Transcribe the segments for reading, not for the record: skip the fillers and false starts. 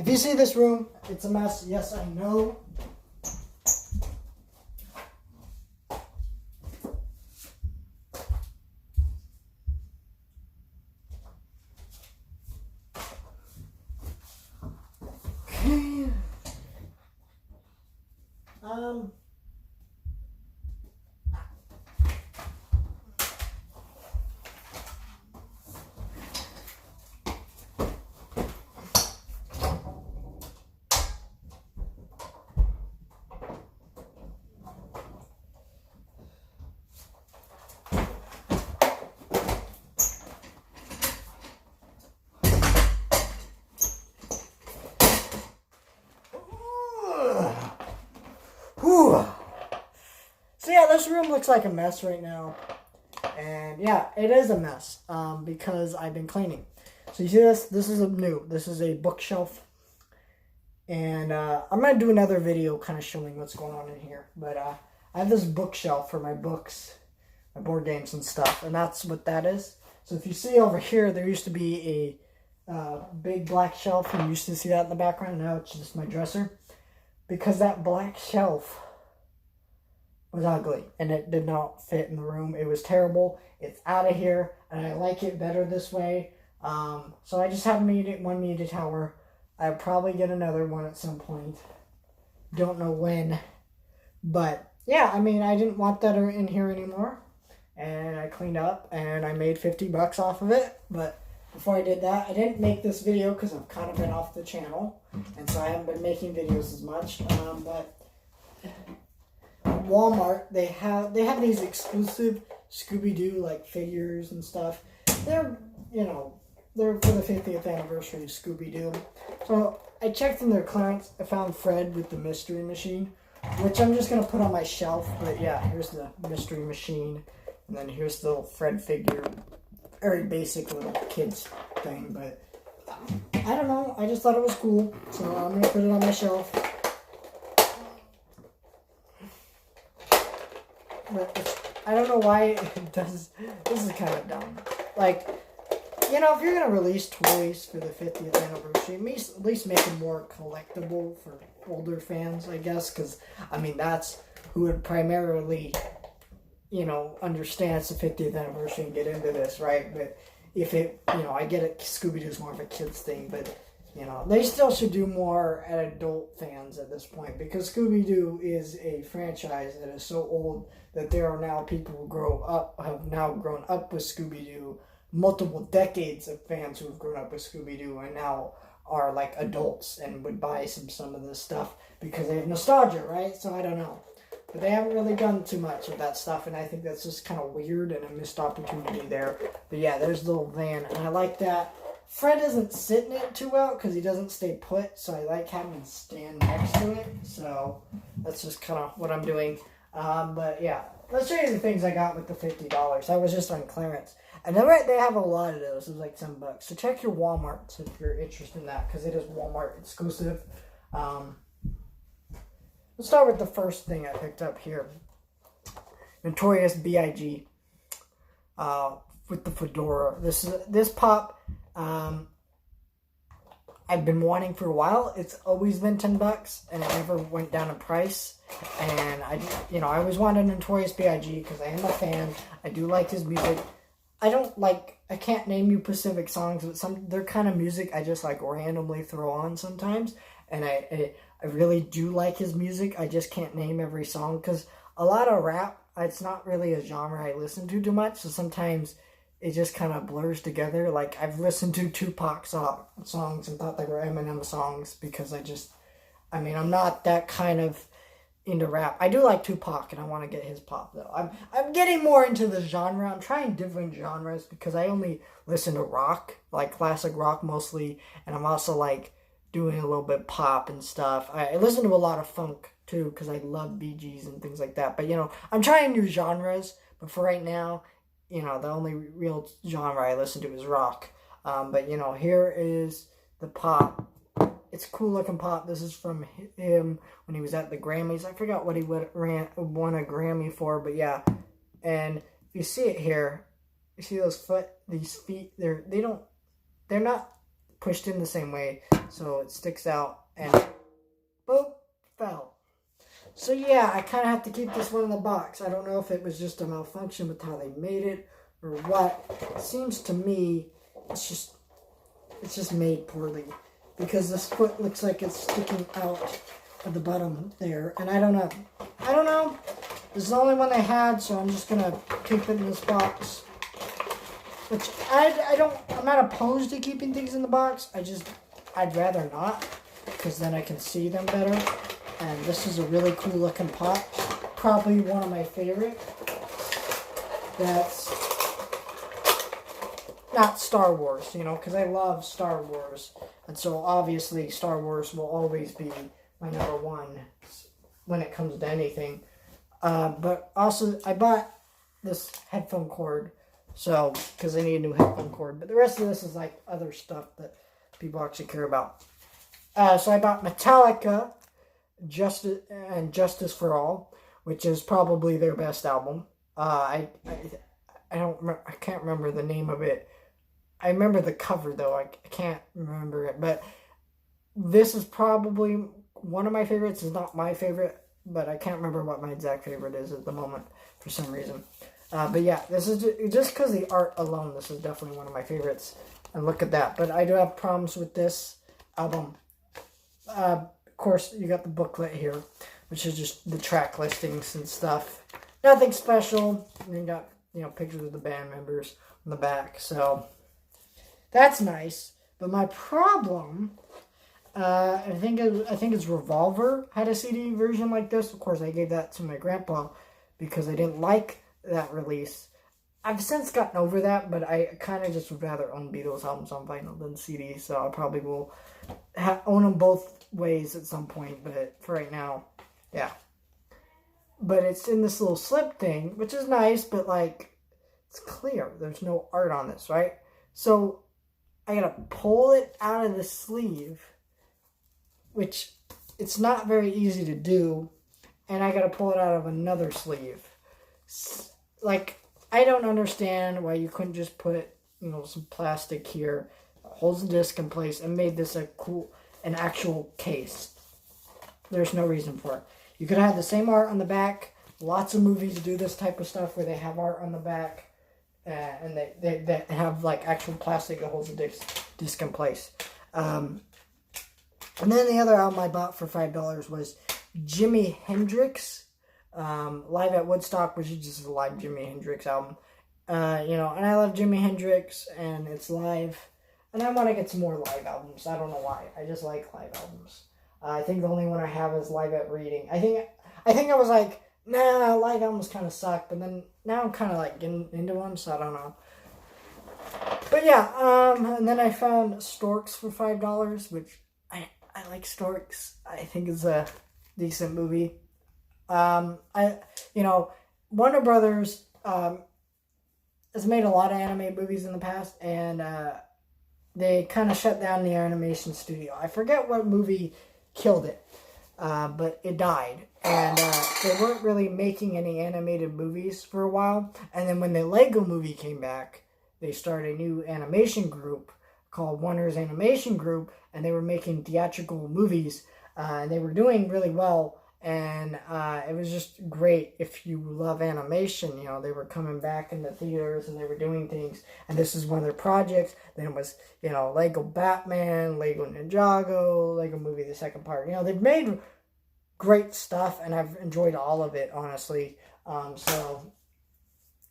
If you see this room, it's a mess. Yes, I know. Okay. Whew. So yeah, this room looks like a mess right now. And yeah, it is a mess because I've been cleaning. So you see this? This is new. This is a bookshelf. And I'm going to do another video kind of showing what's going on in here. But I have this bookshelf for my books, my board games and stuff. And that's what that is. So if you see over here, there used to be a big black shelf. You used to see that in the background. Now it's just my dresser. Because that black shelf was ugly and it did not fit in the room. It was terrible. It's out of here and I like it better this way. So I just have one media tower. I'll probably get another one at some point. Don't know when. But yeah, I mean, I didn't want that in here anymore. And I cleaned up and I made $50 off of it. But before I did that, I didn't make this video because I've kind of been off the channel. And so I haven't been making videos as much. But Walmart, they have these exclusive Scooby-Doo like figures and stuff. They're, they're for the 50th anniversary of Scooby-Doo. So I checked in their clearance. I found Fred with the Mystery Machine, which I'm just going to put on my shelf. But yeah, here's the Mystery Machine. And then here's the little Fred figure. Very basic little kids thing, but I don't know. I just thought it was cool, so I'm going to put it on my shelf. But I don't know why it does. This is kind of dumb. Like, if you're going to release toys for the 50th anniversary, at least make them more collectible for older fans, I guess, because, I mean, that's who would primarily understands the 50th anniversary and get into this, right? But if it, I get it, Scooby-Doo's more of a kid's thing, but, they still should do more at adult fans at this point, because Scooby-Doo is a franchise that is so old that there are now people who have now grown up with Scooby-Doo, multiple decades of fans who have grown up with Scooby-Doo and now are like adults and would buy some of this stuff because they have nostalgia, right? So I don't know. But they haven't really done too much of that stuff, and I think that's just kind of weird and a missed opportunity there. But yeah, there's the little van, and I like that. Fred isn't sitting it too well because he doesn't stay put, so I like having him stand next to it. So that's just kind of what I'm doing. But yeah, let's show you the things I got with the $50. I was just on clearance. And then they have a lot of those. It was like $7. So check your Walmart if you're interested in that, because it is Walmart exclusive. Let's start with the first thing I picked up here. Notorious B.I.G. With the fedora. This pop I've been wanting for a while. It's always been $10 and it never went down in price. And I always wanted Notorious B.I.G. because I am a fan. I do like his music. I can't name you specific songs, but their kind of music I just like randomly throw on sometimes. And I really do like his music. I just can't name every song because a lot of rap, it's not really a genre I listen to too much. So sometimes it just kind of blurs together. Like I've listened to Tupac songs and thought they were Eminem songs because I'm not that kind of into rap. I do like Tupac and I want to get his pop though. I'm getting more into the genre. I'm trying different genres because I only listen to rock, like classic rock mostly. And I'm also like doing a little bit pop and stuff. I listen to a lot of funk too because I love Bee Gees and things like that. But I'm trying new genres. But for right now, the only real genre I listen to is rock. But here is the pop. It's cool looking pop. This is from him when he was at the Grammys. I forgot what he won a Grammy for, but yeah. And if you see it here, you see these feet. They're not pushed in the same way, so it sticks out, and boop, fell. So yeah, I kind of have to keep this one in the box. I don't know if it was just a malfunction with how they made it or what. It seems to me it's just made poorly, because this foot looks like it's sticking out at the bottom there, and I don't know. This is the only one they had, so I'm just gonna keep it in this box. Which I'm not opposed to keeping things in the box. I'd rather not, because then I can see them better. And this is a really cool looking pot. Probably one of my favorite. That's not Star Wars, because I love Star Wars. And so obviously Star Wars will always be my number one when it comes to anything. But also I bought this headphone cord, so, because I need a new headphone cord. But the rest of this is like other stuff that people actually care about. So I bought Metallica, Justice for All, which is probably their best album. I can't remember the name of it. I remember the cover though. I can't remember it. But this is probably one of my favorites. It's not my favorite, but I can't remember what my exact favorite is at the moment for some reason. But yeah, this is just because the art alone. This is definitely one of my favorites. And look at that. But I do have problems with this album. Of course, you got the booklet here, which is just the track listings and stuff. Nothing special. And you got pictures of the band members on the back. So that's nice. But my problem, I think it's Revolver had a CD version like this. Of course, I gave that to my grandpa because I didn't like that release. I've since gotten over that, but I kind of just would rather own Beatles albums on vinyl than CD, so I probably will own them both ways at some point, but for right now, yeah. But it's in this little slip thing, which is nice, but like, it's clear. There's no art on this, right? So I gotta pull it out of the sleeve, which it's not very easy to do, and I gotta pull it out of another sleeve. Like, I don't understand why you couldn't just put, some plastic here, holds the disc in place, and made this an actual case. There's no reason for it. You could have the same art on the back. Lots of movies do this type of stuff where they have art on the back, and they have like actual plastic that holds the disc in place. And then the other album I bought for $5 was Jimi Hendrix. Live at Woodstock, which is just a live Jimi Hendrix album. And I love Jimi Hendrix, and it's live. And I want to get some more live albums. I don't know why. I just like live albums. I think the only one I have is Live at Reading. I think I was like, nah, live albums kind of suck. But then now I'm kind of like getting into them, so I don't know. But yeah, and then I found Storks for $5, which I like Storks. I think it's a decent movie. Warner Brothers has made a lot of anime movies in the past, and they kind of shut down the animation studio. I forget what movie killed it, but it died, and they weren't really making any animated movies for a while. And then when the Lego movie came back, they started a new animation group called Warner's Animation Group, and they were making theatrical movies, and they were doing really well. And it was just great if you love animation. They were coming back into theaters and they were doing things. And this is one of their projects. Then it was, Lego Batman, Lego Ninjago, Lego Movie, the second part. They've made great stuff, and I've enjoyed all of it, honestly. And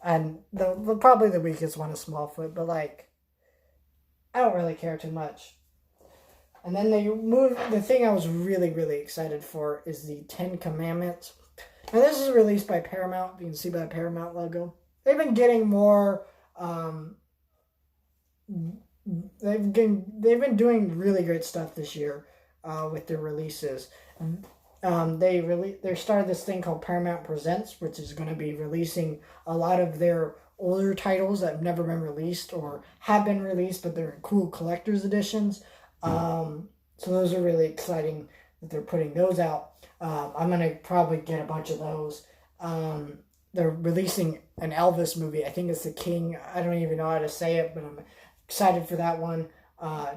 probably the weakest one is Smallfoot, but I don't really care too much. And then they moved. The thing I was really, really excited for is the Ten Commandments. Now this is released by Paramount. You can see by the Paramount logo. They've been getting more. They've been doing really great stuff this year with their releases. They started this thing called Paramount Presents, which is going to be releasing a lot of their older titles that have never been released or have been released, but they're cool collector's editions. So those are really exciting that they're putting those out. I'm going to probably get a bunch of those. They're releasing an Elvis movie. I think it's The King. I don't even know how to say it, but I'm excited for that one.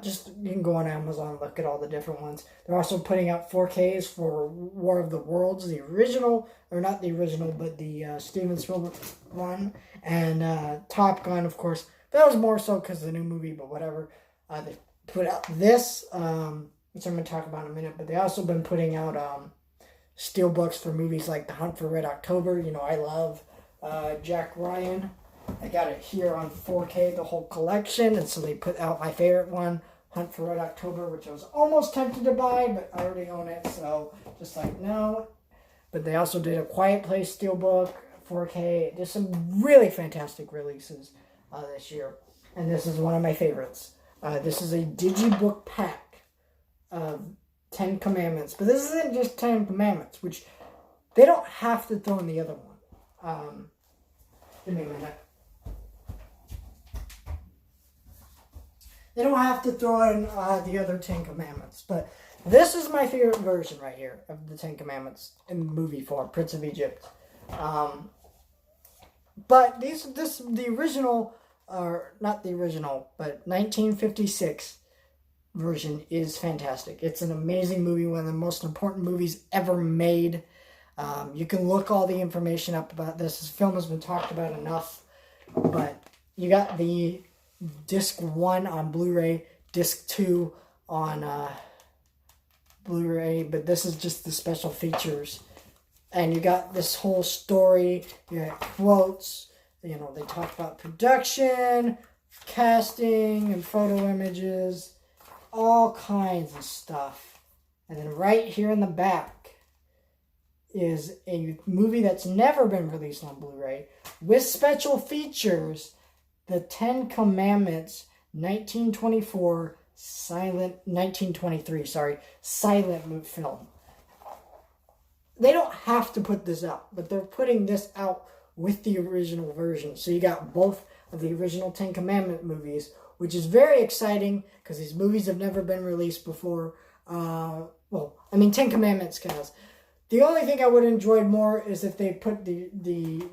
Just you can go on Amazon and look at all the different ones. They're also putting out 4Ks for War of the Worlds, the original, or not the original, but the Steven Spielberg one, and Top Gun, of course. That was more so because of the new movie, but whatever. They put out this, which I'm going to talk about in a minute, but they also been putting out steelbooks for movies like The Hunt for Red October. You know, I love Jack Ryan. I got it here on 4K, the whole collection, and so they put out my favorite one, Hunt for Red October, which I was almost tempted to buy, but I already own it, so just like, no. But they also did A Quiet Place Steelbook, 4K, just some really fantastic releases this year, and this is one of my favorites. This is a digibook pack of 10 Commandments, but this isn't just 10 Commandments, which they don't have to throw in the other one. Give me a minute. They don't have to throw in the other 10 Commandments. But this is my favorite version right here of the 10 Commandments in movie form, Prince of Egypt. But the original, or not the original, but 1956 version is fantastic. It's an amazing movie, one of the most important movies ever made. You can look all the information up about this. This film has been talked about enough. But you got the Disc 1 on Blu-ray, Disc 2 on Blu-ray, but this is just the special features. And you got this whole story, you got quotes, you know, they talk about production, casting, and photo images, all kinds of stuff. And then right here in the back is a movie that's never been released on Blu-ray with special features, The 10 Commandments, 1923 silent film. They don't have to put this out, but they're putting this out with the original version. So you got both of the original 10 Commandment movies, which is very exciting because these movies have never been released before. 10 Commandments counts. The only thing I would have enjoyed more is if they put the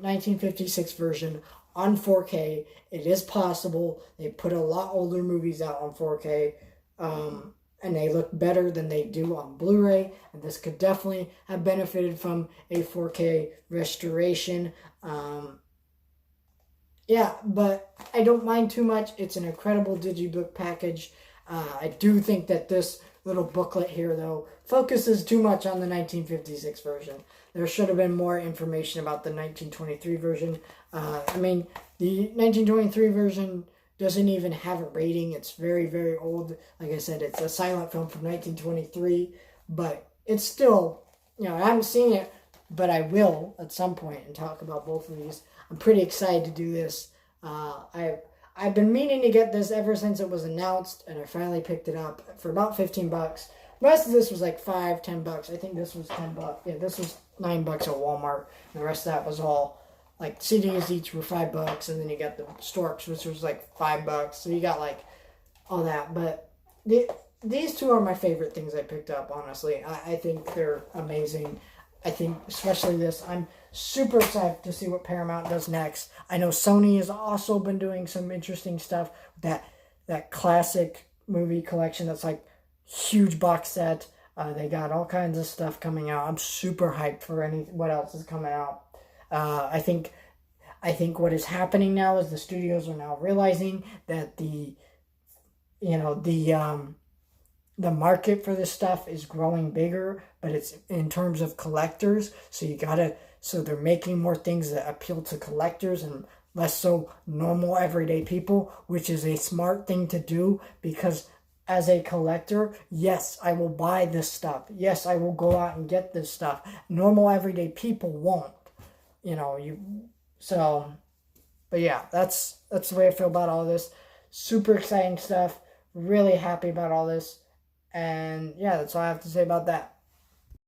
1956 version on 4K. It is possible. They put a lot older movies out on 4K, and they look better than they do on Blu-ray. And this could definitely have benefited from a 4K restoration. But I don't mind too much. It's an incredible digibook package. I do think that this little booklet here, though, focuses too much on the 1956 version. There should have been more information about the 1923 version. The 1923 version doesn't even have a rating. It's very, very old. Like I said, it's a silent film from 1923, but it's still, I haven't seen it, but I will at some point and talk about both of these. I'm pretty excited to do this. I've been meaning to get this ever since it was announced, and I finally picked it up for about $15. The rest of this was like $5-10. I think this was $10. Yeah, this was $9 at Walmart. And the rest of that was all like CDs each were $5, and then you got the Storks, which was like $5. So you got like all that. But these two are my favorite things I picked up, honestly. I think they're amazing. I think especially this. I'm super excited to see what Paramount does next. I know Sony has also been doing some interesting stuff. That classic movie collection that's like huge box set. They got all kinds of stuff coming out. I'm super hyped for what else is coming out. I think what is happening now is the studios are now realizing that the market for this stuff is growing bigger, but it's in terms of collectors. So they're making more things that appeal to collectors and less so normal everyday people, which is a smart thing to do because as a collector, yes, I will buy this stuff. Yes, I will go out and get this stuff. Normal everyday people won't. But yeah, that's the way I feel about all this. Super exciting stuff. Really happy about all this. And yeah, that's all I have to say about that.